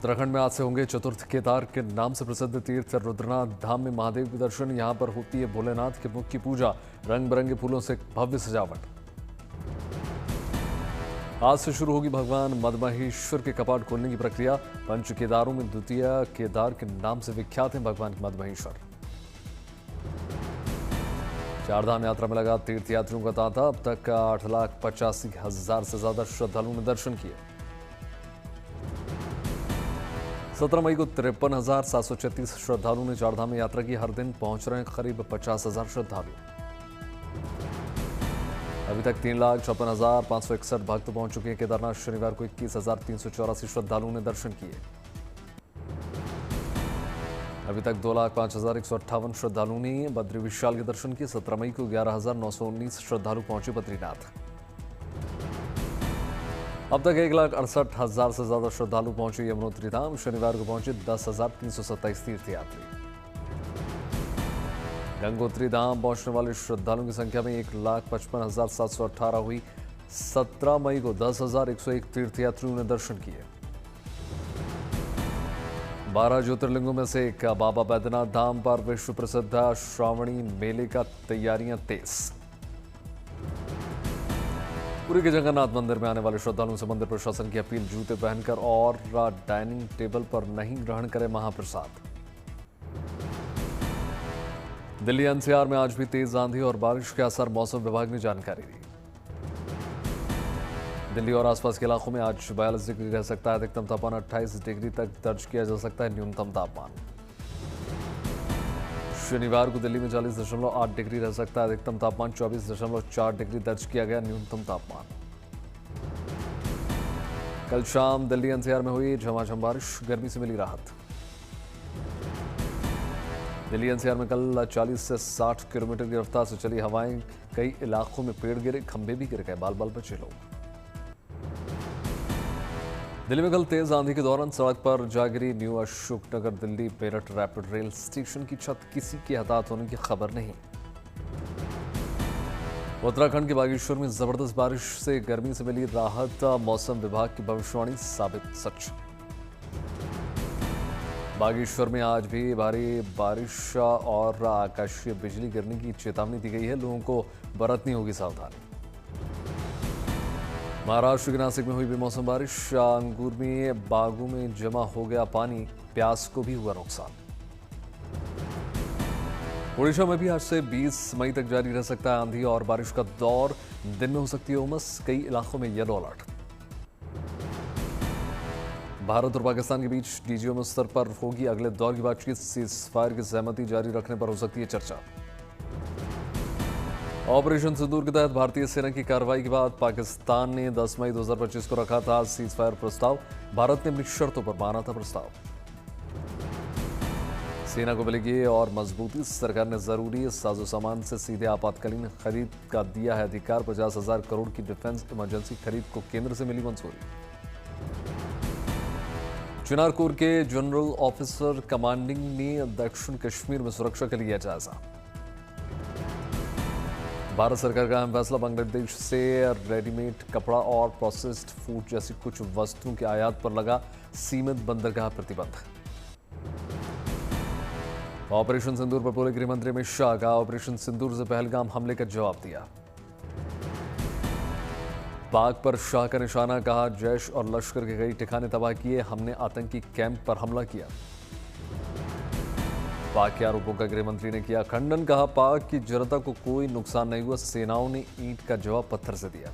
उत्तराखंड में आज से होंगे चतुर्थ केदार के नाम से प्रसिद्ध तीर्थ रुद्रनाथ धाम में महादेव के दर्शन। यहां पर होती है भोलेनाथ के मुख की पूजा, रंग बिरंगे फूलों से भव्य सजावट। आज से शुरू होगी भगवान मदमहेश्वर के कपाट खोलने की प्रक्रिया। पंच केदारों में द्वितीय केदार के नाम से विख्यात हैं भगवान मदमहेश्वर। चारधाम यात्रा में लगा तीर्थयात्रियों का तांता। अब तक 8,85,000 से ज्यादा श्रद्धालुओं ने दर्शन किए। 17 मई को 53,736 श्रद्धालुओं ने चारधाम में यात्रा की। हर दिन पहुंच रहे हैं करीब 50,000 श्रद्धालु। अभी तक 3,56,561 भक्त पहुंच चुके हैं केदारनाथ। शनिवार को 21,384 श्रद्धालुओं ने दर्शन किए। अभी तक 2,05,158 श्रद्धालुओं ने बद्री विशाल के दर्शन किए। 17 मई को 11,919 श्रद्धालु पहुंचे बद्रीनाथ। अब तक 1,68,000 से ज्यादा श्रद्धालु पहुंचे यमुनोत्री धाम। शनिवार को पहुंचे 10,327 तीर्थयात्री। गंगोत्री धाम पहुंचने वाले श्रद्धालुओं की संख्या में 1,55,718 हुई। 17 मई को 10,101 तीर्थयात्रियों ने दर्शन किए। 12 ज्योतिर्लिंगों में से एक बाबा बैद्यनाथ धाम पर विश्व प्रसिद्ध श्रावणी मेले का तैयारियां तेज। पुरी के जगन्नाथ मंदिर में आने वाले श्रद्धालुओं से मंदिर प्रशासन की अपील, जूते पहनकर और डाइनिंग टेबल पर नहीं ग्रहण करें महाप्रसाद। दिल्ली एनसीआर में आज भी तेज आंधी और बारिश के असर, मौसम विभाग ने जानकारी दी। दिल्ली और आसपास के इलाकों में आज 42 डिग्री रह सकता है अधिकतम तापमान। 28 डिग्री तक दर्ज किया जा सकता है न्यूनतम तापमान। शनिवार को दिल्ली में 40.8 डिग्री रह सकता है अधिकतम तापमान। 24.4 डिग्री दर्ज किया गया न्यूनतम तापमान। कल शाम दिल्ली एनसीआर में हुई झमाझम बारिश, गर्मी से मिली राहत। दिल्ली एनसीआर में कल 40 से 60 किलोमीटर की रफ्तार से चली हवाएं। कई इलाकों में पेड़ गिरे, खंभे भी गिर गए, बाल बाल बचे लोग। दिल्ली में कल तेज आंधी के दौरान सड़क पर जा गिरी new Ashoknagar Delhi Meerut rapid rail station की छत। किसी के हताहत होने की खबर नहीं। उत्तराखंड के बागेश्वर में जबरदस्त बारिश से गर्मी से मिली राहत। मौसम विभाग की भविष्यवाणी साबित सच। बागेश्वर में आज भी भारी बारिश और आकाशीय बिजली गिरने की चेतावनी दी गई है। लोगों को बरतनी होगी सावधानी। महाराष्ट्र के नासिक में हुई बेमौसम बारिश। अंगूर में बागों में जमा हो गया पानी, प्याज को भी हुआ नुकसान। ओडिशा में भी आज से 20 मई तक जारी रह सकता है आंधी और बारिश का दौर। दिन में हो सकती है उमस, कई इलाकों में येलो अलर्ट। भारत और पाकिस्तान के बीच डीजीएम स्तर पर होगी अगले दौर की बातचीत। सीजफायर की सहमति जारी रखने पर हो सकती है चर्चा। ऑपरेशन सिंदूर के तहत भारतीय सेना की कार्रवाई के बाद पाकिस्तान ने 10 मई 2025 को रखा था सीजफायर प्रस्ताव। भारत ने अपनी शर्तों पर माना था प्रस्ताव। सेना को मिलेगी और मजबूती। सरकार ने जरूरी साजो सामान से सीधे आपातकालीन खरीद का दिया है अधिकार। 50,000 करोड़ की डिफेंस इमरजेंसी खरीद को केंद्र से मिली मंजूरी। चिनार कोर के जनरल ऑफिसर कमांडिंग ने दक्षिण कश्मीर में सुरक्षा के लिए जायजा। भारत सरकार का अहम फैसला, बांग्लादेश से रेडीमेड कपड़ा और प्रोसेस्ड फूड जैसी कुछ वस्तुओं के आयात पर लगा सीमित बंदरगाह प्रतिबंध। ऑपरेशन सिंदूर पर बोले गृह मंत्री अमित शाह का ऑपरेशन सिंदूर से पहलगाम हमले का जवाब दिया। पाक पर शाह का निशाना, कहा जैश और लश्कर के कई ठिकाने तबाह किए, हमने आतंकी कैंप पर हमला किया। पाक के आरोपों का गृह मंत्री ने किया खंडन, कहा पाक की जनता को कोई नुकसान नहीं हुआ, सेनाओं ने ईंट का जवाब पत्थर से दिया।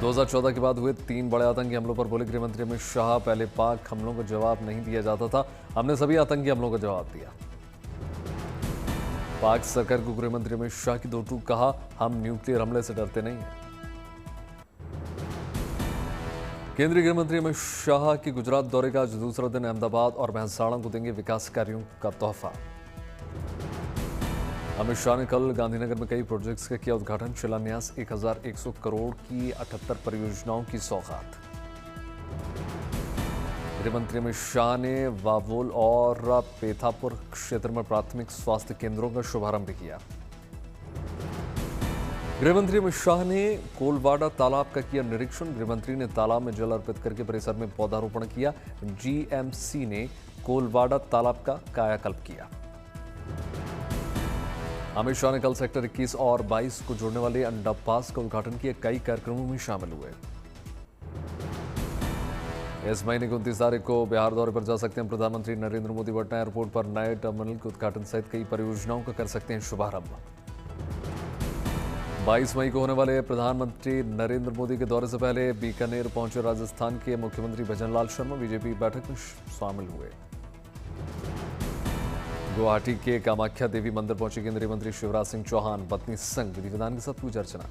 2014 के बाद हुए 3 बड़े आतंकी हमलों पर बोले गृह मंत्री अमित शाह, पहले पाक हमलों का जवाब नहीं दिया जाता था, हमने सभी आतंकी हमलों का जवाब दिया। पाक सरकार को गृह मंत्री अमित शाह की दो टूक, कहा हम न्यूक्लियर हमले से डरते नहीं हैं। केंद्रीय गृह मंत्री अमित शाह की गुजरात दौरे का आज दूसरा दिन। अहमदाबाद और मेहसाणा को देंगे विकास कार्यों का तोहफा। अमित शाह ने कल गांधीनगर में कई प्रोजेक्ट्स का किया उद्घाटन। शिलान्यास 1,100 करोड़ की 78 परियोजनाओं की सौगात। गृह मंत्री अमित शाह ने वावोल और पेथापुर क्षेत्र में प्राथमिक स्वास्थ्य केंद्रों का शुभारंभ किया। गृहमंत्री अमित शाह ने कोलवाड़ा तालाब का किया निरीक्षण। गृहमंत्री ने तालाब में जल अर्पित करके परिसर में पौधारोपण किया। जीएमसी ने कोलवाड़ा तालाब का कायाकल्प किया। अमित शाह ने कल सेक्टर 21 और 22 को जोड़ने वाले अंडरपास का उद्घाटन किया। कई कार्यक्रमों में शामिल हुए। इस महीने की 29 तारीख को बिहार दौरे पर जा सकते हैं प्रधानमंत्री नरेंद्र मोदी। पटना एयरपोर्ट पर नए टर्मिनल के उद्घाटन सहित कई परियोजनाओं का कर सकते हैं शुभारंभ। 22 मई को होने वाले प्रधानमंत्री नरेंद्र मोदी के दौरे से पहले बीकानेर पहुंचे राजस्थान के मुख्यमंत्री भजनलाल शर्मा। बीजेपी बैठक में शामिल हुए। गुवाहाटी के कामाख्या देवी मंदिर पहुंचे केंद्रीय मंत्री शिवराज सिंह चौहान। पत्नी संग विधि विधान के साथ पूजा अर्चना।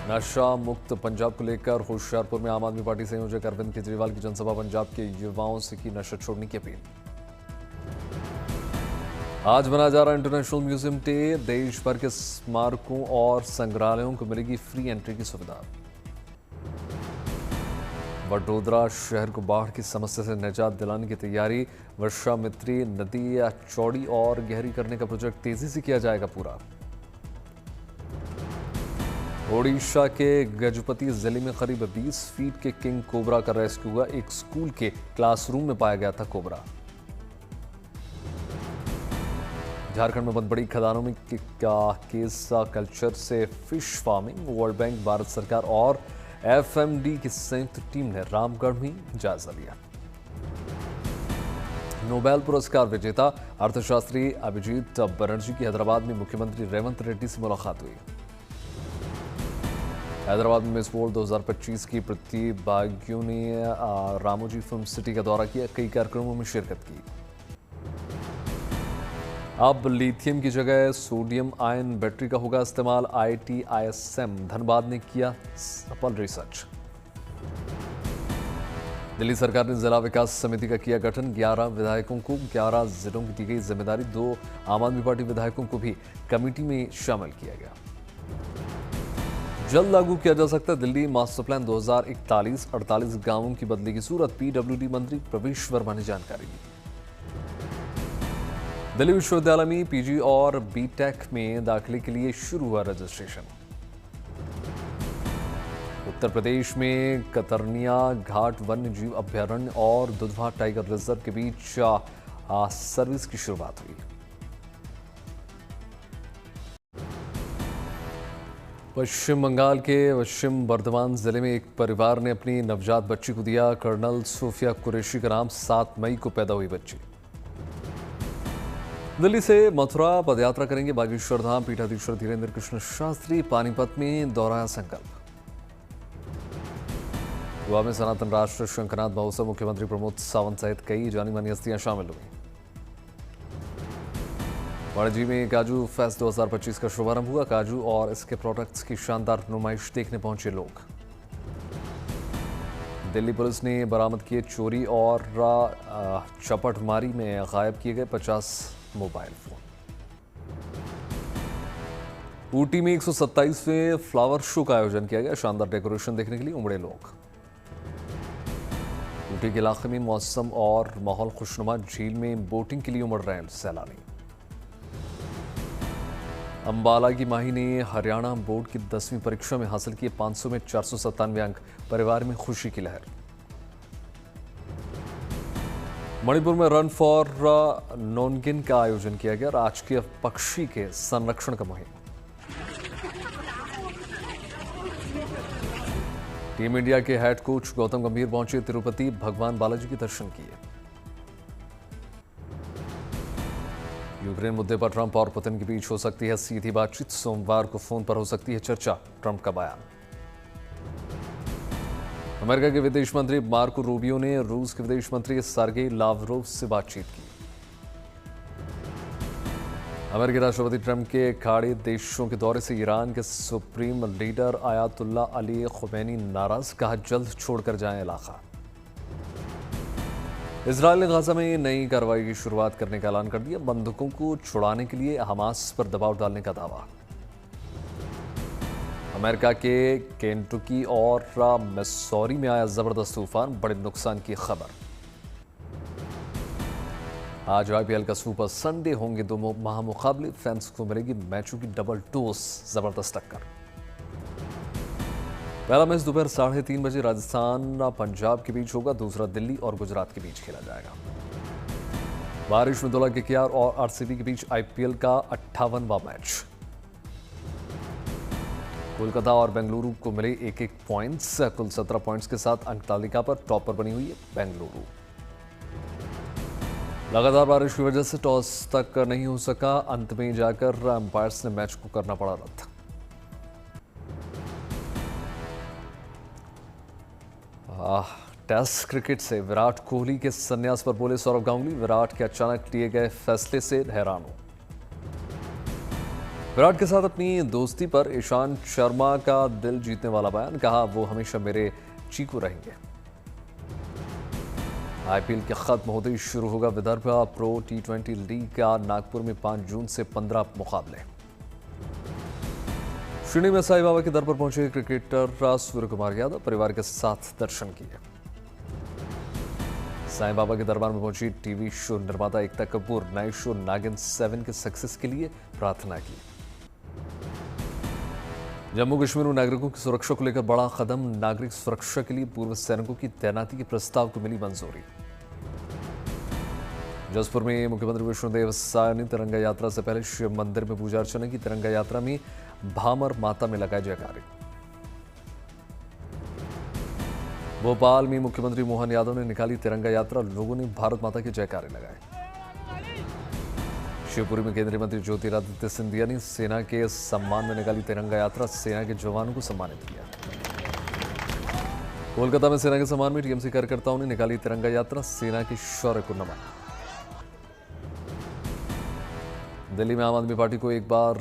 नशा मुक्त पंजाब को लेकर होशियारपुर में आम आदमी पार्टी संयोजक अरविंद केजरीवाल की जनसभा। पंजाब के युवाओं से की नशा छोड़ने की अपील। आज मनाया जा रहा इंटरनेशनल म्यूजियम डे। देश भर के स्मारकों और संग्रहालयों को मिलेगी फ्री एंट्री की सुविधा। वडोदरा शहर को बाढ़ की समस्या से निजात दिलाने की तैयारी। वर्षामित्री नदी चौड़ी और गहरी करने का प्रोजेक्ट तेजी से किया जाएगा पूरा। ओडिशा के गजपति जिले में करीब 20 फीट के किंग कोबरा का रेस्क्यू हुआ। एक स्कूल के क्लासरूम में पाया गया था कोबरा। झारखंड में बहुत बड़ी खदानों में केस कल्चर से fish farming. World bank, Bharat सरकार और एफएमडी की संयुक्त टीम ने रामगढ़ में जायजा लिया। नोबेल पुरस्कार विजेता अर्थशास्त्री अभिजीत बनर्जी की हैदराबाद में मुख्यमंत्री रेवंत रेड्डी से मुलाकात हुई। हैदराबाद में मिस वर्ल्ड 2025 की प्रतिभागियों ने रामोजी फिल्म सिटी का दौरा किया। कई कार्यक्रमों में शिरकत की। अब लिथियम की जगह सोडियम आयन बैटरी का होगा इस्तेमाल। IISM धनबाद ने किया सफल रिसर्च। दिल्ली सरकार ने जिला विकास समिति का किया गठन। 11 विधायकों को 11 जिलों की दी गई जिम्मेदारी। 2 आम आदमी पार्टी विधायकों को भी कमेटी में शामिल किया गया। जल्द लागू किया जा सकता है दिल्ली मास्टर प्लान 2041। 48 गांवों की बदलेगी सूरत। PWD मंत्री प्रवेश वर्मा ने जानकारी दी। दिल्ली विश्वविद्यालय में PG और BTech में दाखिले के लिए शुरू हुआ रजिस्ट्रेशन। उत्तर प्रदेश में कतरनिया घाट वन्य जीव अभ्यारण्य और दुधवा टाइगर रिजर्व के बीच सर्विस की शुरुआत हुई। पश्चिम बंगाल के पश्चिम बर्धमान जिले में एक परिवार ने अपनी नवजात बच्ची को दिया। कर्नल सोफिया कुरैशी का नाम। 7 मई को पैदा हुई बच्ची। दिल्ली से मथुरा पदयात्रा करेंगे बागेश्वर धाम। पीठाधीश्वर धीरेन्द्र कृष्ण शास्त्री। पानीपत में दोहराया संकल्प। गोवा में सनातन राष्ट्र शंखनाथ महोत्सव। मुख्यमंत्री प्रमोद सावंत सहित कई जानी मानी हस्तियां शामिल हुई। वाणिज्य में काजू फेस्ट 2025 का शुभारंभ हुआ। काजू और इसके प्रोडक्ट्स की शानदार नुमाइश देखने पहुंचे लोग। दिल्ली पुलिस ने बरामद किए चोरी और चपटमारी में गायब किए गए 50 मोबाइल फोन। ऊटी में 127वें फ्लावर शो का आयोजन किया गया। शानदार डेकोरेशन देखने के लिए उमड़े लोग। ऊटी के इलाके में मौसम और माहौल खुशनुमा। झील में बोटिंग के लिए उमड़ रहे हैं सैलानी। अंबाला की माही ने हरियाणा बोर्ड की 10वीं परीक्षा में हासिल किए 500 में 497 अंक। परिवार में खुशी की लहर। मणिपुर में रन फॉर नोनगिन का आयोजन किया गया। राजकीय पक्षी के संरक्षण का मुहिम। टीम इंडिया के हेड कोच गौतम गंभीर पहुंचे तिरुपति। भगवान बालाजी के दर्शन किए। यूक्रेन मुद्दे पर ट्रंप और पुतिन के बीच हो सकती है सीधी बातचीत। सोमवार को फोन पर हो सकती है चर्चा। ट्रंप का बयान। अमेरिका के विदेश मंत्री मार्को रूबियो ने रूस के विदेश मंत्री सर्गेई लावरोव से बातचीत की। अमेरिकी राष्ट्रपति ट्रंप के खाड़ी देशों के दौरे से ईरान के supreme leader ayatollah Ali Khomeini नाराज। कहा जल्द छोड़कर जाएं इलाका। इजरायल ने गाजा में नई कार्रवाई की शुरुआत करने का ऐलान कर दिया। बंधकों को छुड़ाने के लिए हमास पर दबाव डालने का दावा। अमेरिका के केंटुकी और मिसौरी में आया जबरदस्त तूफान। बड़े नुकसान की खबर। आज आईपीएल का सुपर संडे होंगे दो महामुकाबले, फैंस को मिलेगी मैचों की डबल डोज, जबरदस्त टक्कर। पहला मैच दोपहर 3:30 बजे राजस्थान पंजाब के बीच होगा, दूसरा दिल्ली और गुजरात के बीच खेला जाएगा। बारिश में दुला केकेआर और आरसीबी के बीच आईपीएल का 58वां मैच। कोलकाता और बेंगलुरु को मिले एक पॉइंट्स, कुल 17 पॉइंट्स के साथ अंक तालिका पर टॉपर बनी हुई है बेंगलुरु। लगातार बारिश की वजह से टॉस तक नहीं हो सका, अंत में जाकर अंपायर्स ने मैच को करना पड़ा रद्द। टेस्ट क्रिकेट से विराट कोहली के संन्यास पर बोले सौरव गांगुली, विराट के अचानक लिए गए फैसले से हैरान हूं। विराट के साथ अपनी दोस्ती पर ईशांत शर्मा का दिल जीतने वाला बयान, कहा वो हमेशा मेरे चीकू रहेंगे। आईपीएल के खत्म होते ही शुरू होगा विदर्भ प्रो T20 लीग का नागपुर में 5 जून से 15 मुकाबले। शिरडी में साईं बाबा के दर पर पहुंचे क्रिकेटर सूर्य कुमार यादव, परिवार के साथ दर्शन किए। साईं बाबा के दरबार में पहुंची टीवी शो निर्माता एकता कपूर, नए शो नागिन 7 के सक्सेस के लिए प्रार्थना की। जम्मू कश्मीर में नागरिकों की सुरक्षा को लेकर बड़ा कदम, नागरिक सुरक्षा के लिए पूर्व सैनिकों की तैनाती के प्रस्ताव को मिली मंजूरी। जसपुर में मुख्यमंत्री विष्णुदेव साय ने तिरंगा यात्रा से पहले शिव मंदिर में पूजा अर्चना की। तिरंगा यात्रा में भामर माता में लगाए जयकारे। भोपाल में मुख्यमंत्री मोहन यादव ने निकाली तिरंगा यात्रा, लोगों ने भारत माता के जयकारे लगाए। शिवपुरी में केंद्रीय मंत्री ज्योतिरादित्य सिंधिया ने सेना के सम्मान में निकाली तिरंगा यात्रा, सेना के जवानों को सम्मानित किया। कोलकाता में सेना के सम्मान में टीएमसी कार्यकर्ताओं ने निकाली तिरंगा यात्रा, सेना के शौर्य को नमन। दिल्ली में आम आदमी पार्टी को एक बार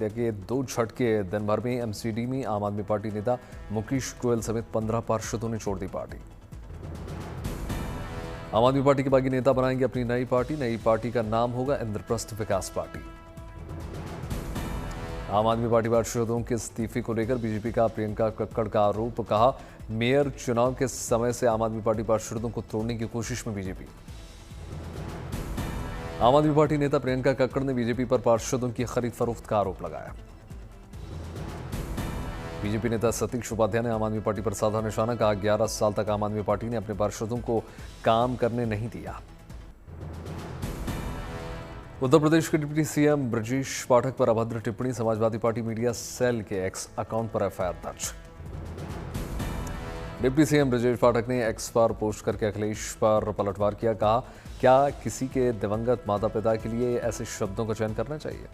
लगे 2 झटके, दिन भर में एमसीडी में आम आदमी पार्टी नेता मुकेश गोयल समेत 15 पार्षदों ने छोड़ दी पार्टी। आम आदमी पार्टी के बागी नेता बनाएंगे अपनी नई पार्टी का नाम होगा इंद्रप्रस्थ विकास पार्टी। आम आदमी पार्टी पार्षदों के इस्तीफे को लेकर बीजेपी का प्रियंका कक्कड़ का आरोप, कहा मेयर चुनाव के समय से आम आदमी पार्टी पार्षदों को तोड़ने की कोशिश में बीजेपी। आम आदमी पार्टी नेता प्रियंका कक्कड़ ने बीजेपी पर पार्षदों की खरीद फरोख्त का आरोप लगाया। बीजेपी नेता सतीश उपाध्याय ने आम आदमी पार्टी पर साधा निशाना, कहा 11 साल तक आम आदमी पार्टी ने अपने पार्षदों को काम करने नहीं दिया। उत्तर प्रदेश के डिप्टी सीएम ब्रजेश पाठक पर अभद्र टिप्पणी, समाजवादी पार्टी मीडिया सेल के एक्स अकाउंट पर एफआईआर दर्ज। डिप्टी सीएम ब्रजेश पाठक ने एक्स पर पोस्ट करके अखिलेश पर पलटवार किया, कहा क्या किसी के दिवंगत माता पिता के लिए ऐसे शब्दों का चयन करना चाहिए।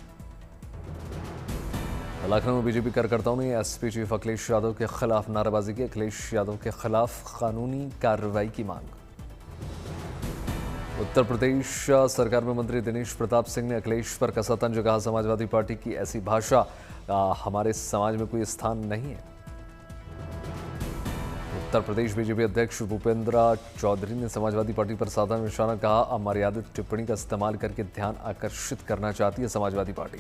लखनऊ में बीजेपी कार्यकर्ताओं ने एसपी चीफ अखिलेश यादव के खिलाफ नारेबाजी की, अखिलेश यादव के खिलाफ कानूनी कार्रवाई की मांग। उत्तर प्रदेश सरकार में मंत्री दिनेश प्रताप सिंह ने अखिलेश पर कसा तंज, कहा समाजवादी पार्टी की ऐसी भाषा हमारे समाज में कोई स्थान नहीं है। उत्तर प्रदेश बीजेपी अध्यक्ष भूपेंद्र चौधरी ने समाजवादी पार्टी पर साधा निशाना, कहा अमर्यादित टिप्पणी का इस्तेमाल करके ध्यान आकर्षित करना चाहती है समाजवादी पार्टी।